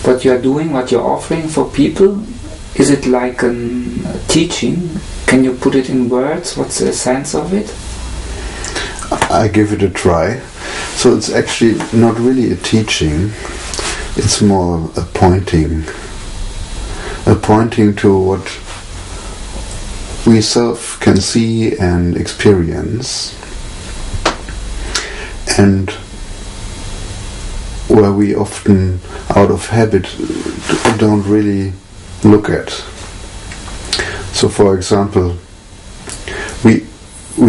what you are doing, what you're offering for people, is it like a teaching? Can you put it in words? What's the sense of it? I give it a try. So it's actually not really a teaching, it's more a pointing to what we self can see and experience, and where we often, out of habit, don't really look at. So for example, we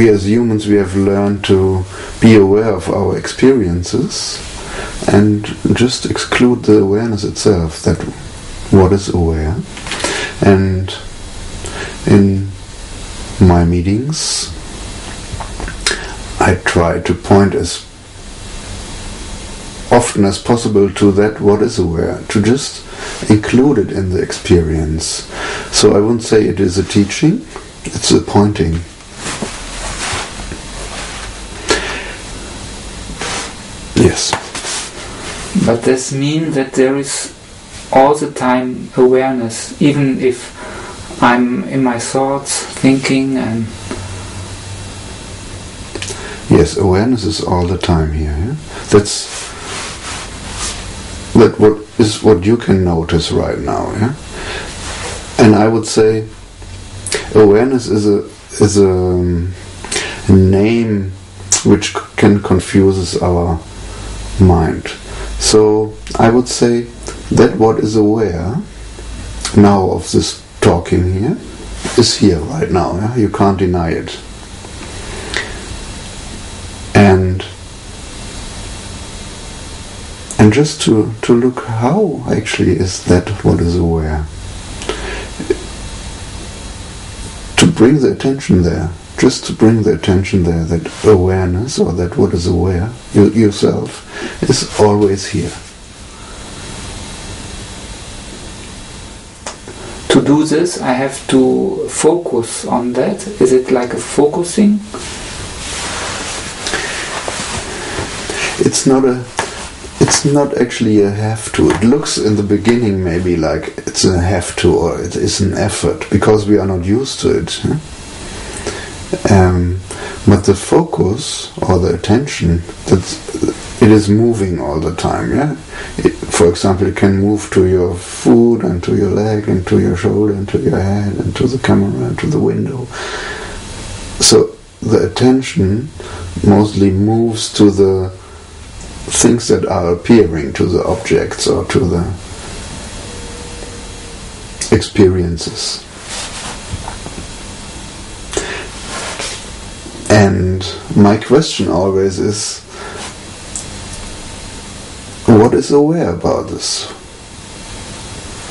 as humans, we have learned to be aware of our experiences and just exclude the awareness itself, that what is aware. And in my meetings, I try to point as often as possible to that what is aware, to just include it in the experience. So I wouldn't say it is a teaching, it's a pointing. Yes. But this means that there is all the time awareness, even if I'm in my thoughts, thinking and... Yes, awareness is all the time here. Yeah? That's what you can notice right now. Yeah? And I would say awareness is a name which can confuse our mind. So I would say that what is aware now of this talking here is here right now. Yeah? You can't deny it. And just to look how actually is that what is aware. To bring the attention there. Just to bring the attention there, that awareness, or that what is aware, yourself, is always here. To do this, I have to focus on that. Is it like a focusing? It's not actually a have to. It looks in the beginning maybe like it's a have to, or it is an effort, because we are not used to it. Huh? But the focus or the attention, it is moving all the time. Yeah. For example, it can move to your foot and to your leg and to your shoulder and to your head and to the camera and to the window. So the attention mostly moves to the things that are appearing, to the objects or to the experiences. And my question always is, what is aware about this?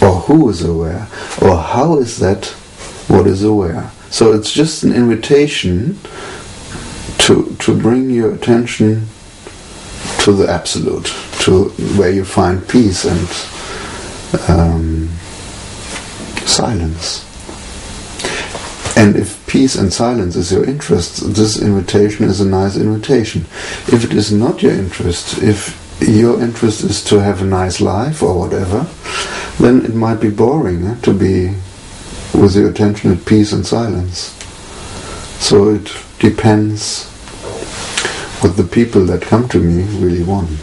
Or who is aware? Or how is that what is aware? So it's just an invitation to bring your attention to the absolute, to where you find peace and silence. And if peace and silence is your interest, this invitation is a nice invitation. If it is not your interest, if your interest is to have a nice life or whatever, then it might be boring to be with your attention at peace and silence. So it depends what the people that come to me really want.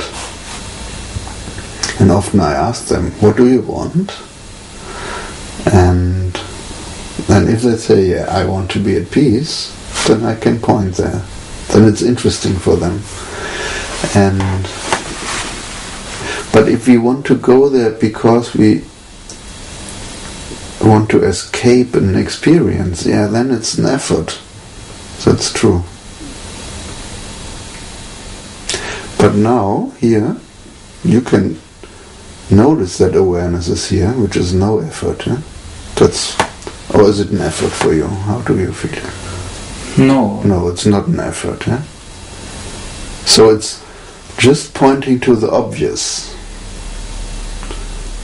And often I ask them, what do you want? And if they say, yeah, I want to be at peace, then I can point there. Then it's interesting for them. But if we want to go there because we want to escape an experience, yeah, then it's an effort. That's true. But now, here, you can notice that awareness is here, which is no effort. Yeah? Or is it an effort for you? How do you feel? No, it's not an effort. Yeah? So it's just pointing to the obvious.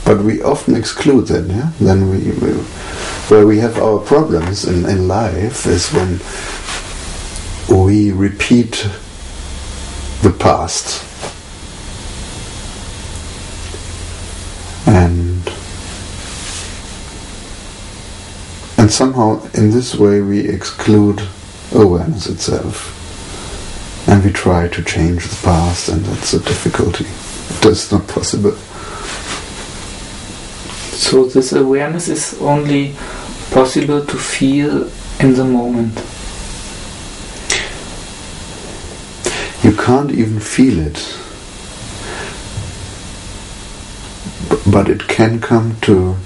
But we often exclude that. Yeah? Then where we have our problems in life is when we repeat the past. And somehow in this way we exclude awareness itself. And we try to change the past, and that's a difficulty. That's not possible. So this awareness is only possible to feel in the moment. You can't even feel it. But it can come to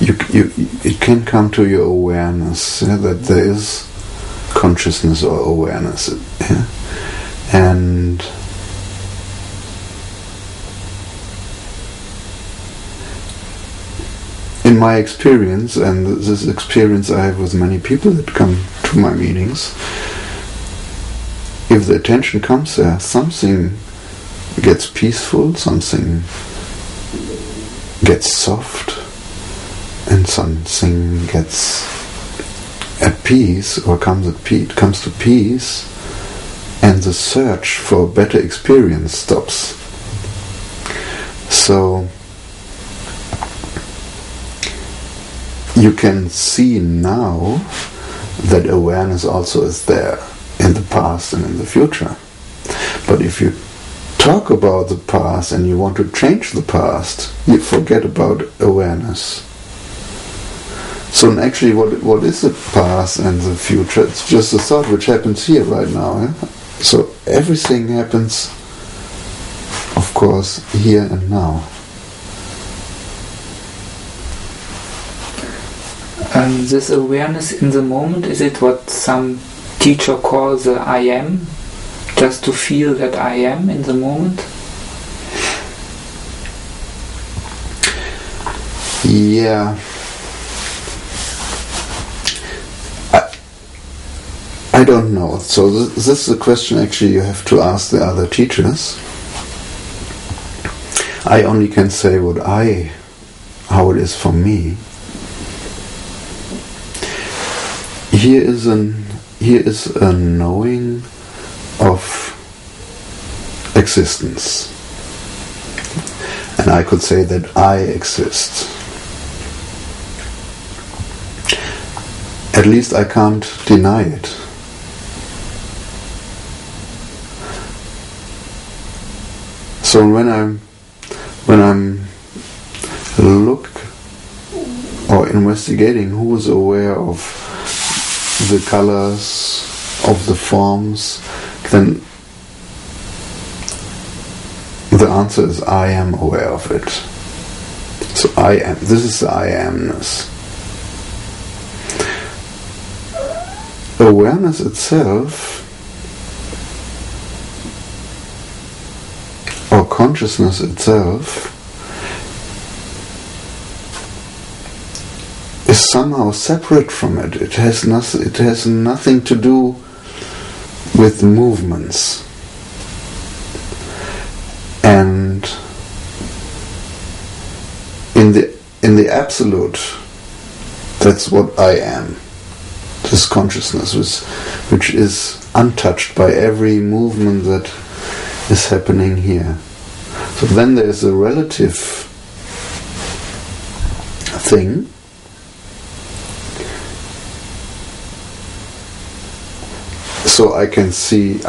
it can come to your awareness, that there is consciousness or awareness, and in my experience, and this experience I have with many people that come to my meetings, if the attention comes there, something gets peaceful, something gets soft, and something gets at peace, or comes to peace, and the search for a better experience stops. So you can see now that awareness also is there in the past and in the future. But if you talk about the past and you want to change the past, you forget about awareness. So actually what is the past and the future? It's just a thought which happens here right now. So everything happens, of course, here and now. And this awareness in the moment, is it what some teacher calls the I am? Just to feel that I am in the moment? Yeah. I don't know. So this is a question actually you have to ask the other teachers. I only can say how it is for me. Here is a knowing of existence. And I could say that I exist. At least I can't deny it. So when I'm look or investigating who is aware of the colors, of the forms, then the answer is I am aware of it. So I am. This is the I amness. Awareness itself, or consciousness itself, is somehow separate from it. It has nothing to do with movements. And in the absolute, that's what I am. This consciousness which is untouched by every movement that is happening here. So then there is a relative thing. So I can say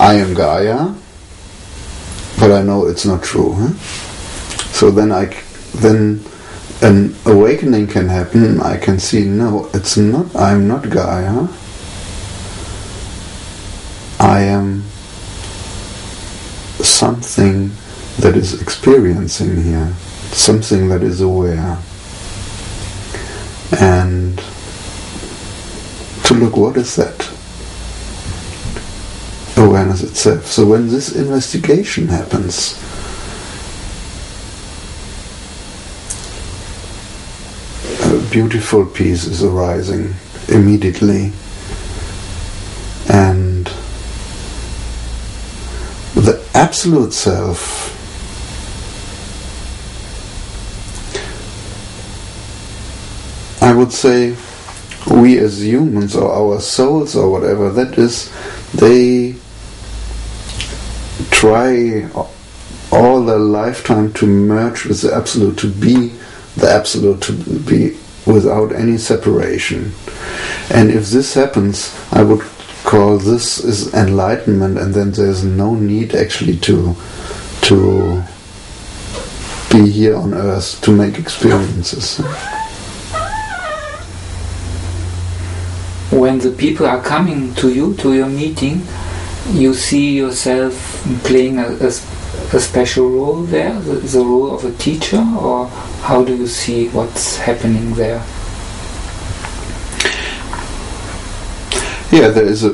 I am Gaia, but I know it's not true. So then an awakening can happen. I can see, no, it's not. I'm not Gaia. I am something that is experiencing here, something that is aware, and to look, what is that? Awareness itself. So when this investigation happens, a beautiful peace is arising immediately, and the absolute self I would say we as humans, or our souls or whatever, that is, they try all their lifetime to merge with the Absolute, to be the Absolute, to be without any separation. And if this happens, I would call this is enlightenment, and then there's no need actually to be here on earth to make experiences. When the people are coming to you, to your meeting, you see yourself playing a special role there, the role of a teacher, or how do you see what's happening there? Yeah, there is a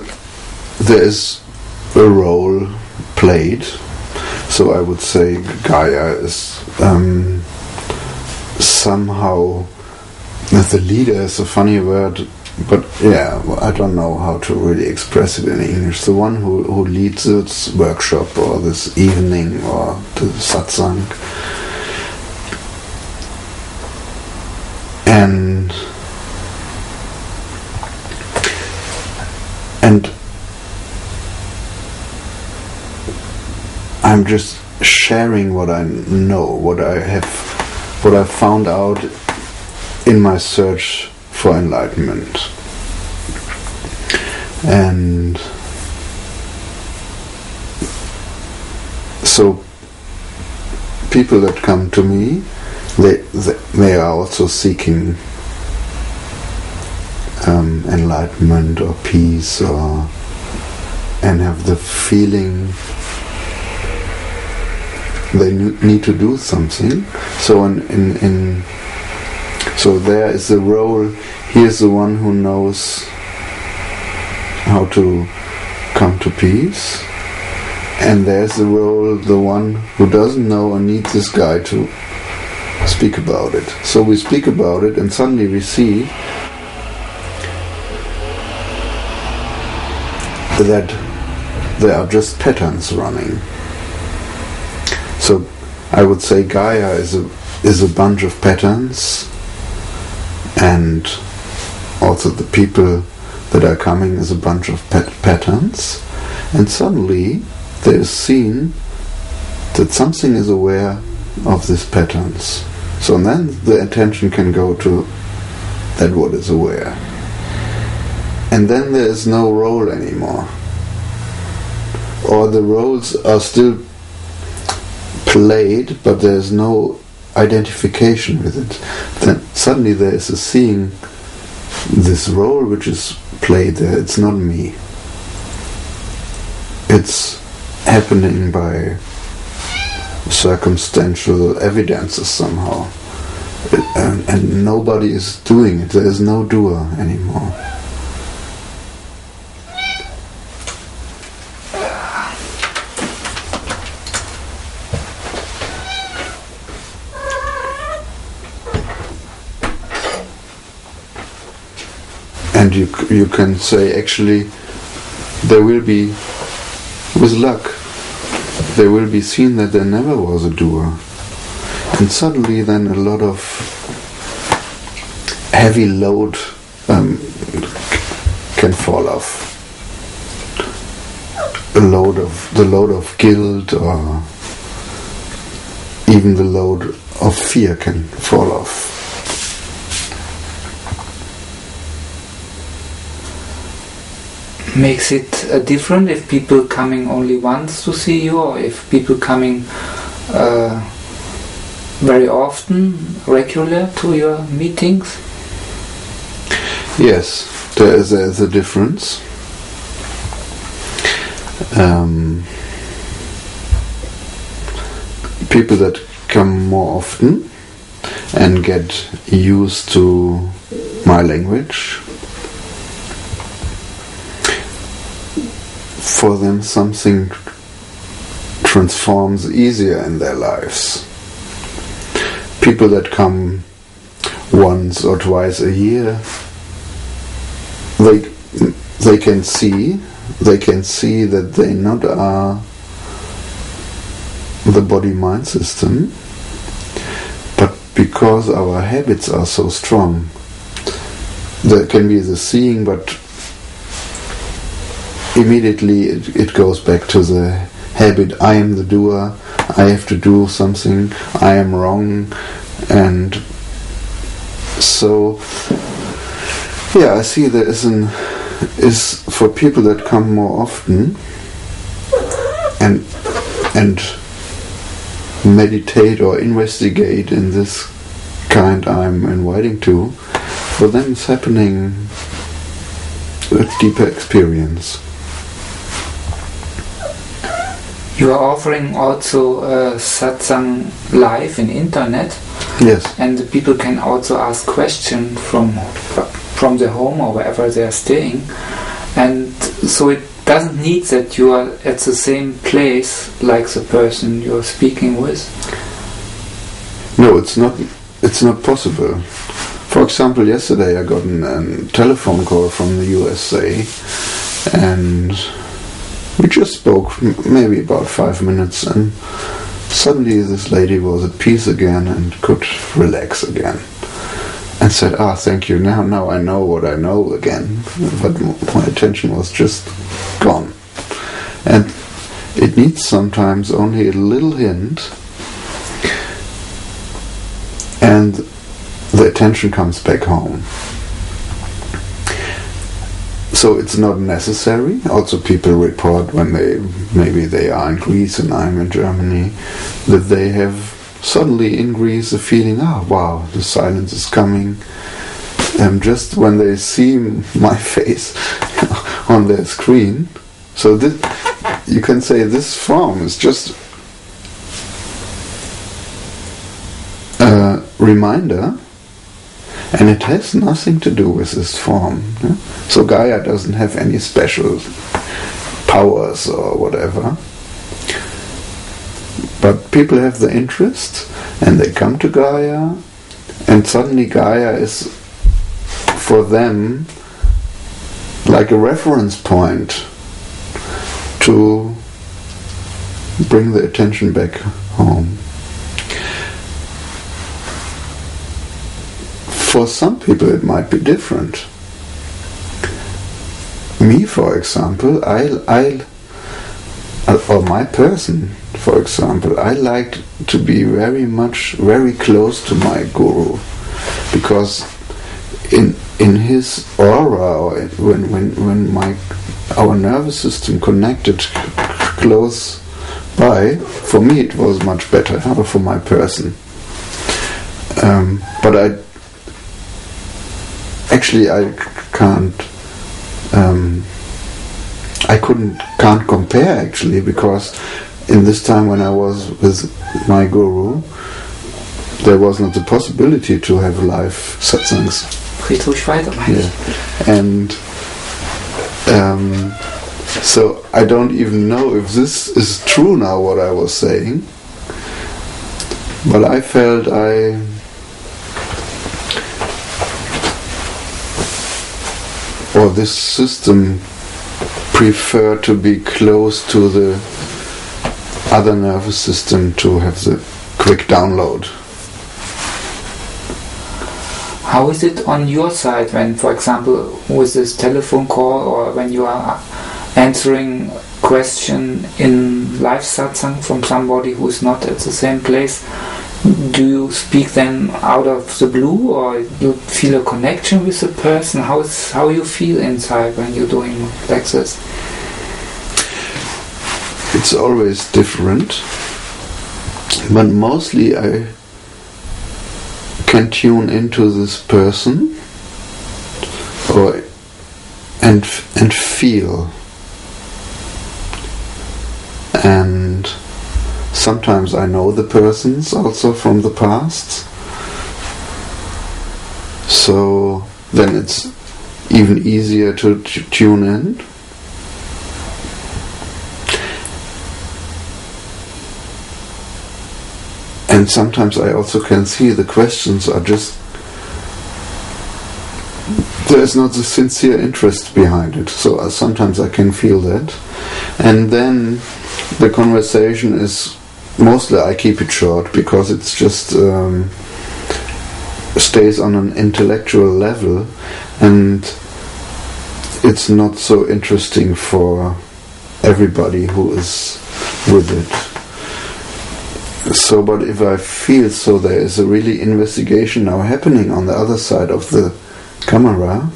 role played. So I would say Gaia is somehow, the leader is a funny word, but yeah, I don't know how to really express it in English. The one who leads this workshop or this evening or the satsang. And I'm just sharing what I know, what I found out in my search for enlightenment. And so people that come to me, they are also seeking enlightenment or peace, and have the feeling they need to do something. So so there is the role. He is the one who knows how to come to peace, and there's the role, the one who doesn't know and needs this guy to speak about it. So we speak about it, and suddenly we see that there are just patterns running. So I would say Gaia is a bunch of patterns, and also the people that are coming is a bunch of patterns, and suddenly there is seen that something is aware of these patterns. So then the attention can go to that what is aware. And then there is no role anymore. Or the roles are still played, but there is no identification with it. Then suddenly there is a seeing this role which is played there. It's not me. It's happening by circumstantial evidences somehow. And nobody is doing it. There is no doer anymore. And you can say, actually, there will be, with luck, there will be seen that there never was a doer. And suddenly then a lot of heavy load can fall off. The load of guilt, or even the load of fear can fall off. Makes it different if people coming only once to see you, or if people coming very often, regular to your meetings? Yes, there is a difference. People that come more often and get used to my language, for them something transforms easier in their lives. People that come once or twice a year, they can see that they not are the body-mind system, but because our habits are so strong, there can be the seeing, but immediately it goes back to the habit, I am the doer, I have to do something, I am wrong, and so yeah, I see there is for people that come more often and meditate or investigate in this kind I'm inviting to, for them it's happening with deeper experience. You are offering also satsang live in internet. Yes. And the people can also ask questions from their home or wherever they are staying. And so it doesn't need that you are at the same place like the person you are speaking with. No, it's not possible. For example, yesterday I got a telephone call from the USA, and we just spoke maybe about 5 minutes, and suddenly this lady was at peace again and could relax again, and said, thank you, now I know what I know again, but my attention was just gone. And it needs sometimes only a little hint, and the attention comes back home. So it's not necessary. Also people report when maybe they are in Greece and I'm in Germany, that they have suddenly in Greece the feeling, wow, the silence is coming. And just when they see my face on their screen, so this, you can say this form is just a reminder. And it has nothing to do with this form. Yeah? So Gaia doesn't have any special powers or whatever. But people have the interest, and they come to Gaia, and suddenly Gaia is, for them, like a reference point to bring the attention back home. For some people it might be different. Me, for example, or my person, for example, I like to be very close to my Guru, because in his aura, or when our nervous system connected close by, for me it was much better, for my person. But I can't compare actually, because in this time when I was with my Guru, there was not the possibility to have live Satsangs. Yeah. And so I don't even know if this is true now what I was saying, but I felt or this system prefer to be close to the other nervous system to have the quick download. How is it on your side when, for example, with this telephone call, or when you are answering question in live satsang from somebody who is not at the same place? Do you speak then out of the blue, or you feel a connection with the person? How you feel inside when you're doing like this? It's always different, but mostly I can tune into this person, and feel, and sometimes I know the persons also from the past, so then it's even easier to tune in. And sometimes I also can see the questions are just, there is not the sincere interest behind it, so sometimes I can feel that. And then the conversation is, mostly I keep it short, because it's just stays on an intellectual level, and it's not so interesting for everybody who is with it. So, but if I feel so there is a really investigation now happening on the other side of the camera,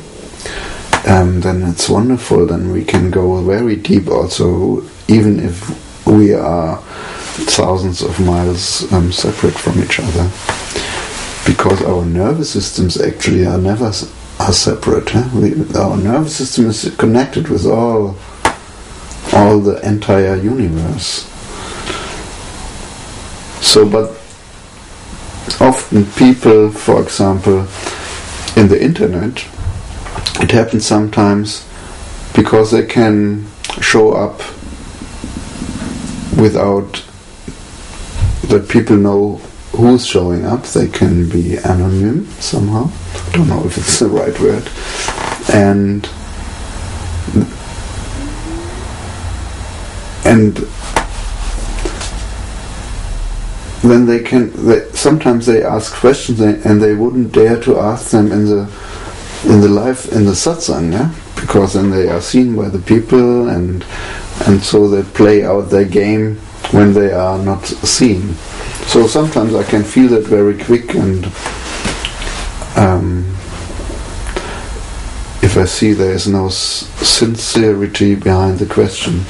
then it's wonderful. Then we can go very deep also, even if we are thousands of miles separate from each other. Because our nervous systems actually are never separate. Our nervous system is connected with all the entire universe. So, but often people, for example, in the internet, it happens sometimes because they can show up without that people know who's showing up. They can be anonym somehow. I don't know if it's the right word. And then sometimes they ask questions and they wouldn't dare to ask them in the satsang, yeah? Because then they are seen by the people and so they play out their game when they are not seen. So sometimes I can feel that very quick, and if I see there is no sincerity behind the question,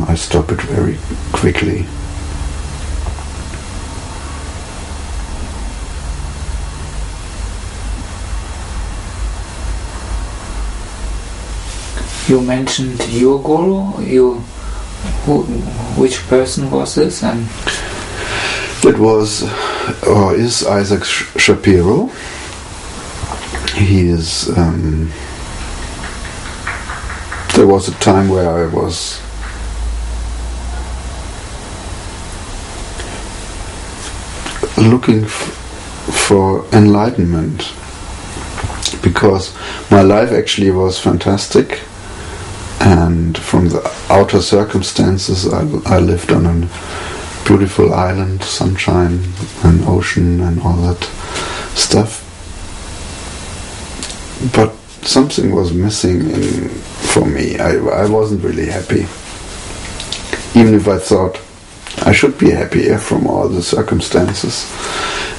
I stop it very quickly. You mentioned your guru. Which person was this? And it was or is Isaac Shapiro. He is. There was a time where I was looking for enlightenment, because my life actually was fantastic. And from the outer circumstances, I lived on a beautiful island, sunshine and ocean and all that stuff. But something was missing for me. I wasn't really happy. Even if I thought I should be happier from all the circumstances.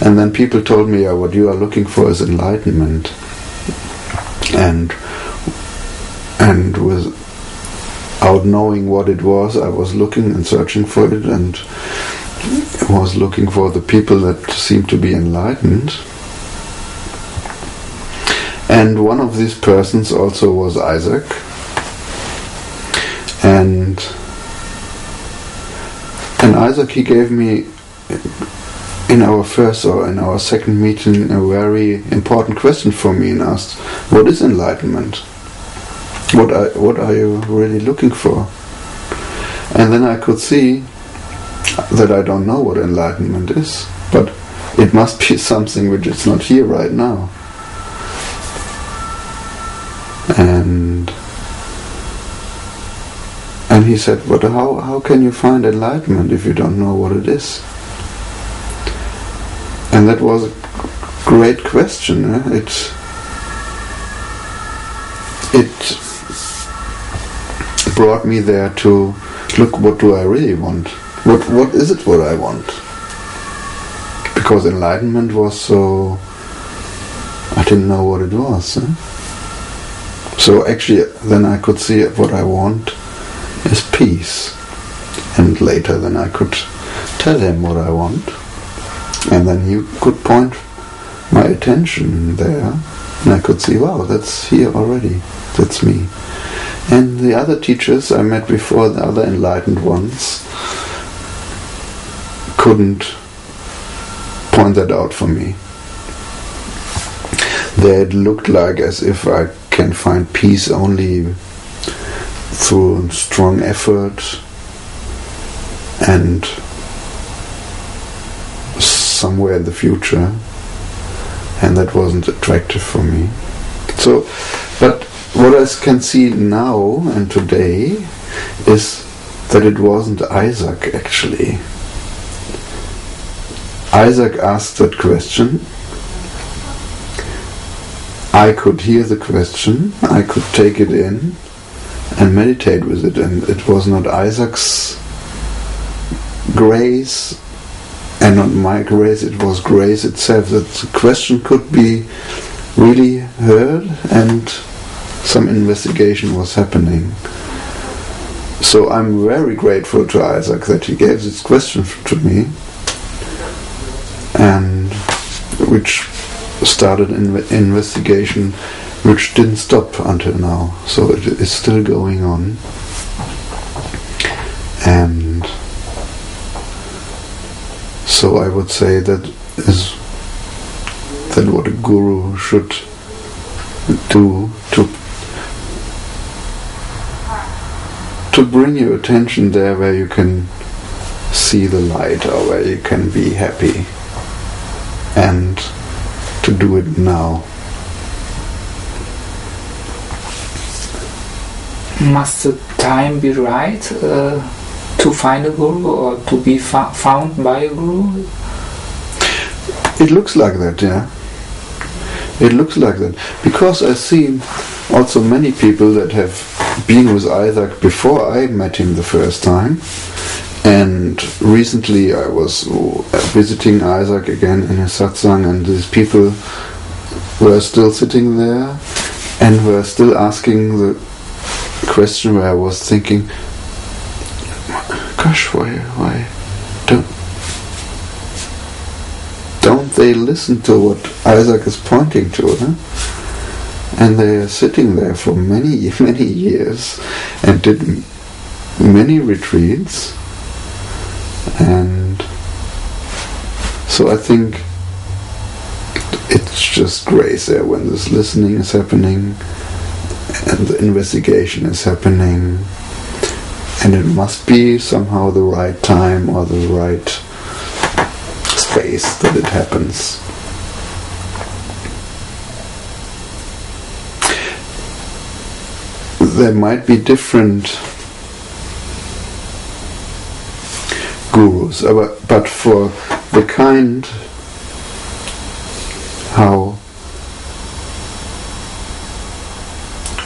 And then people told me, what you are looking for is enlightenment. And without knowing what it was, I was looking and searching for it, and was looking for the people that seemed to be enlightened. And one of these persons also was Isaac. And Isaac, he gave me in our first or in our second meeting a very important question for me, and asked, what is enlightenment? What are you really looking for? And then I could see that I don't know what enlightenment is, but it must be something which is not here right now. And he said, but how can you find enlightenment if you don't know what it is? And that was a great question. It brought me there to look, what do I really want? What is it what I want? Because enlightenment was so, I didn't know what it was. So actually then I could see what I want is peace. And later then I could tell him what I want. And then he could point my attention there. And I could see, wow, that's here already. That's me. And the other teachers I met before, the other enlightened ones, couldn't point that out for me. They looked like as if I can find peace only through strong effort and somewhere in the future, and that wasn't attractive for me. So, but what I can see now and today is that it wasn't Isaac actually. Isaac asked that question. I could hear the question, I could take it in and meditate with it, and it was not Isaac's grace, and not my grace, it was grace itself, that the question could be really heard and some investigation was happening. So I'm very grateful to Isaac that he gave this question to me, and which started an investigation which didn't stop until now. So it is still going on. And so I would say that what a guru should do to bring your attention there where you can see the light or where you can be happy, and to do it now. Must the time be right to find a guru or to be found by a guru? It looks like that, yeah. It looks like that. Because I see also many people that have been with Isaac before I met him the first time. And recently I was visiting Isaac again in his satsang, and these people were still sitting there and were still asking the question where I was thinking, gosh, why don't they listen to what Isaac is pointing to? Huh? And they are sitting there for many, many years and did many retreats. And so I think it's just grace there when this listening is happening and the investigation is happening, and it must be somehow the right time or the right space that it happens. There might be different gurus, but for the kind how,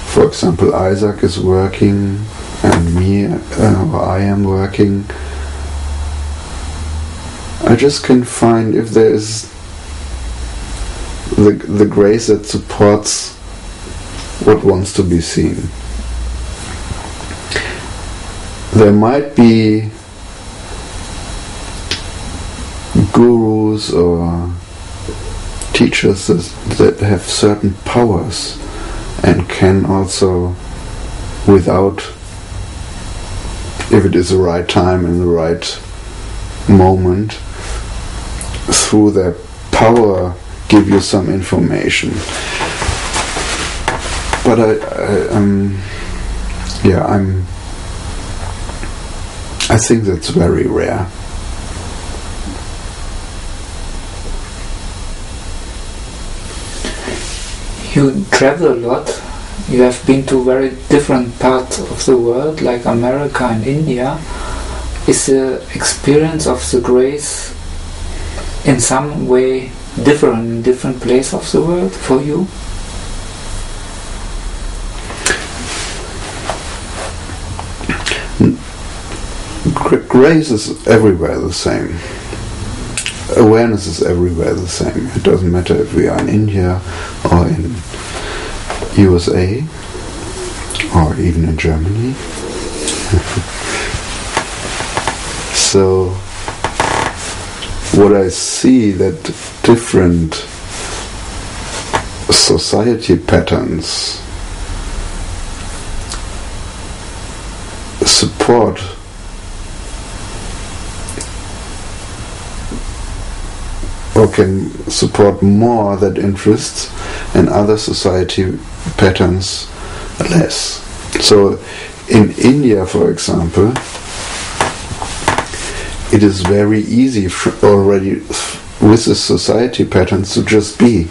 for example, Isaac is working and me, or I am working, I just can find if there is the grace that supports what wants to be seen. There might be gurus or teachers that have certain powers and can also, without, if it is the right time and the right moment, through their power give you some information. But I think that's very rare. You travel a lot. You have been to very different parts of the world, like America and India. Is the experience of the grace in some way different in different places of the world for you? Grace is everywhere the same. Awareness is everywhere the same. It doesn't matter if we are in India or in USA or even in Germany. So what I see that different society patterns support or can support more that interests, and other society patterns less. So in India, for example, it is very easy already with the society patterns to just be.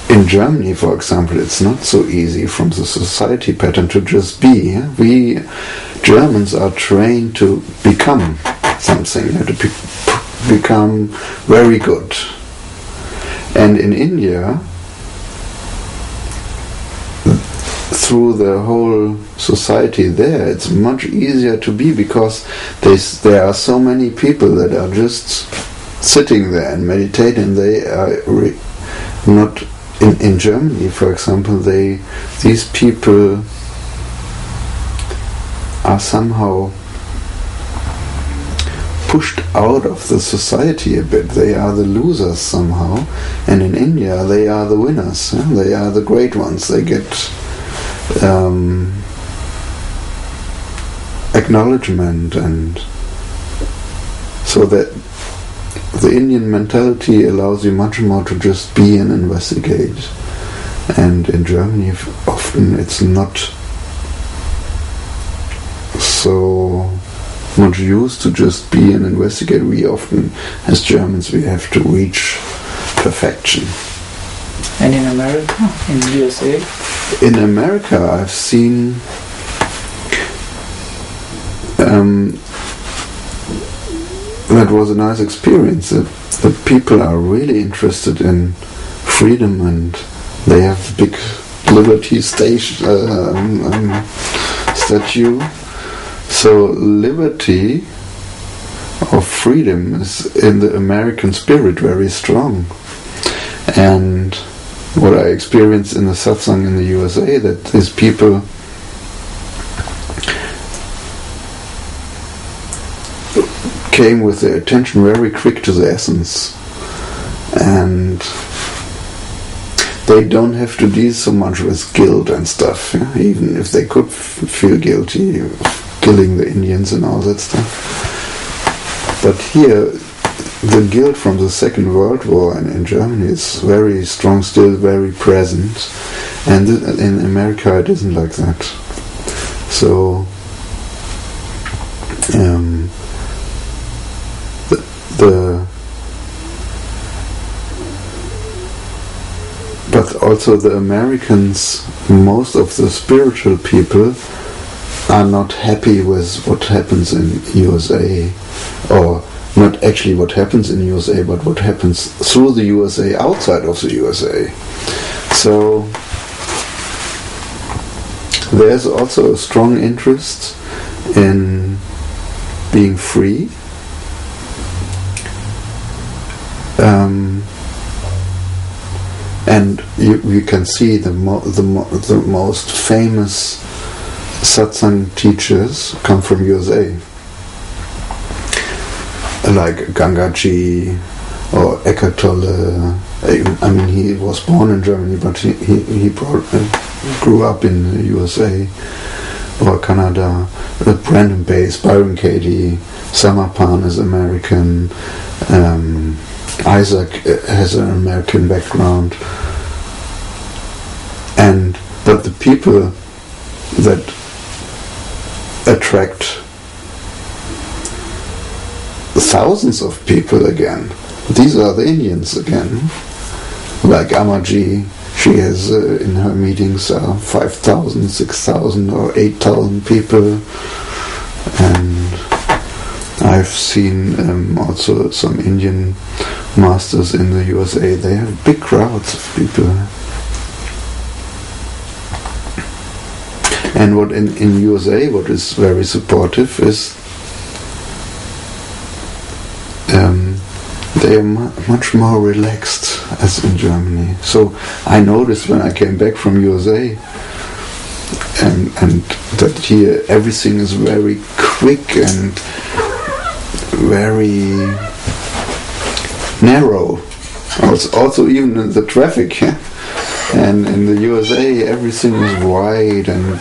In Germany, for example, it's not so easy from the society pattern to just be. We Germans are trained to become something, to become very good. And in India, through the whole society there, it's much easier to be, because there are so many people that are just sitting there and meditating. They are not in Germany, for example. These people are somehow pushed out of the society a bit. They are the losers somehow, and in India they are the winners. They are the great ones. They get acknowledgement, and so that the Indian mentality allows you much more to just be and investigate. And in Germany often it's not so much used to just be and investigate. We often, as Germans, we have to reach perfection. And in America, in the USA? In America, I've seen that was a nice experience. The people are really interested in freedom, and they have big liberty statue. So liberty or freedom is in the American spirit very strong. And what I experienced in the satsang in the USA, that these people came with their attention very quick to the essence, and they don't have to deal so much with guilt and stuff, even if they could feel guilty of killing the Indians and all that stuff. But here the guilt from the Second World War in Germany is very strong, still very present, and in America it isn't like that. So but also the Americans, most of the spiritual people, are not happy with what happens in USA, or not actually what happens in USA, but what happens through the USA outside of the USA. So there's also a strong interest in being free. And you can see the most famous satsang teachers come from USA, like Gangaji or Eckhart Tolle. I mean, he was born in Germany, but he grew up in the USA or Canada. Brandon Bass, Byron Katie, Samapan is American. Isaac has an American background, but the people that attract thousands of people again, these are the Indians again, like Amaji. She has in her meetings 5,000, 6,000 or 8,000 people, and I've seen also some Indian masters in the USA. They have big crowds of people. And what in USA, what is very supportive is they are much more relaxed as in Germany. So I noticed when I came back from USA and that here everything is very quick and very narrow. Also even in the traffic. And in the USA everything is wide and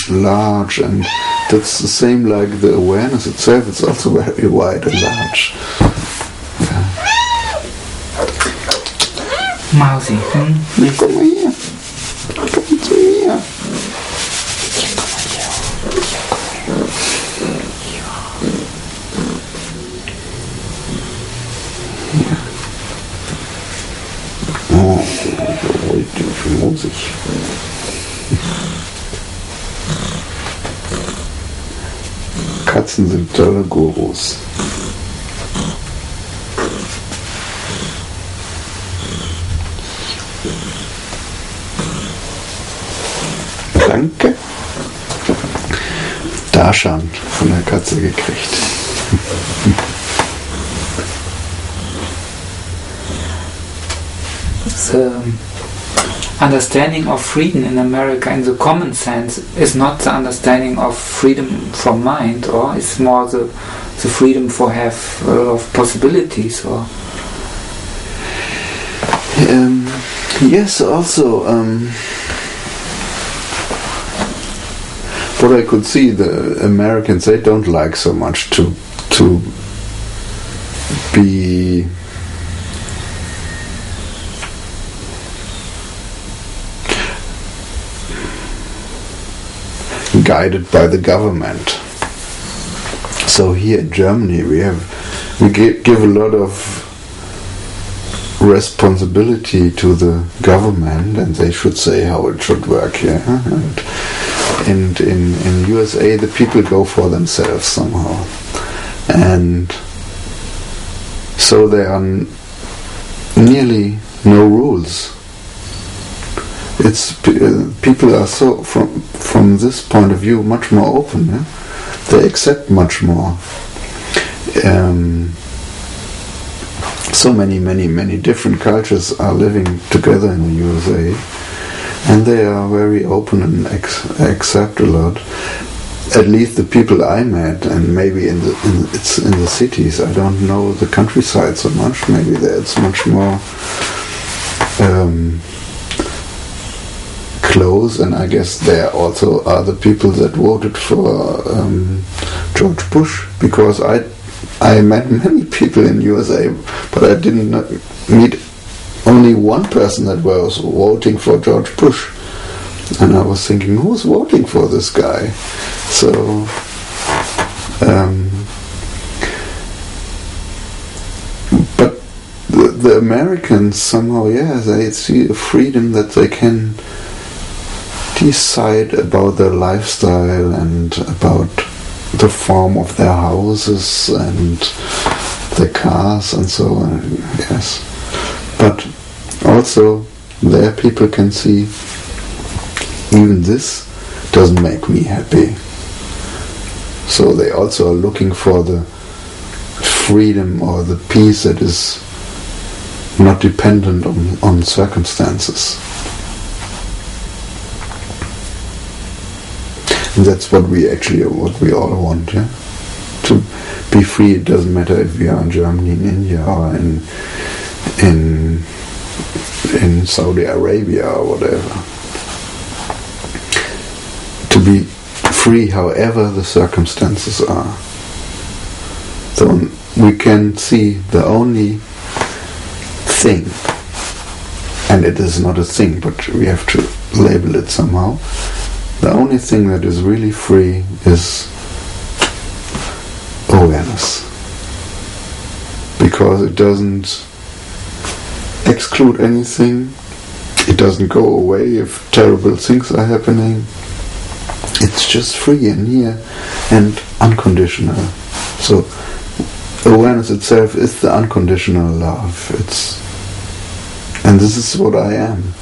large, and that's the same like the awareness itself. It's also very wide and large. Mausi, Komm mal hier. Komm zu mir. Oh, heute muss ich. Katzen sind tolle Gurus. Danke. Darshan von der Katze gekriegt. The understanding of freedom in America in the common sense is not the understanding of freedom from mind, or it's more the freedom for have a lot of possibilities, or yes, also what I could see, the Americans, they don't like so much to be guided by the government. So here in Germany we give a lot of responsibility to the government, and they should say how it should work here. And in USA the people go for themselves somehow, and so there are nearly no rules. It's people are so from this point of view much more open. Yeah? They accept much more. So many different cultures are living together in the USA, and they are very open and accept a lot. At least the people I met, and maybe it's in the cities. I don't know the countryside so much. Maybe there it's much more close, and I guess there also are the people that voted for George Bush, because I met many people in USA, but I didn't meet only one person that was voting for George Bush, and I was thinking, who's voting for this guy? So but the Americans somehow, they see a freedom that they can decide about their lifestyle and about the form of their houses and their cars and so on. Yes, but also there people can see even this doesn't make me happy. So they also are looking for the freedom or the peace that is not dependent on circumstances. And that's what we all want, yeah? To be free. It doesn't matter if we are in Germany, in India, or in Saudi Arabia or whatever. To be free however the circumstances are. So we can see the only thing, and it is not a thing, but we have to label it somehow. The only thing that is really free is awareness, because it doesn't exclude anything, it doesn't go away if terrible things are happening. It's just free and here and unconditional. So awareness itself is the unconditional love. And this is what I am.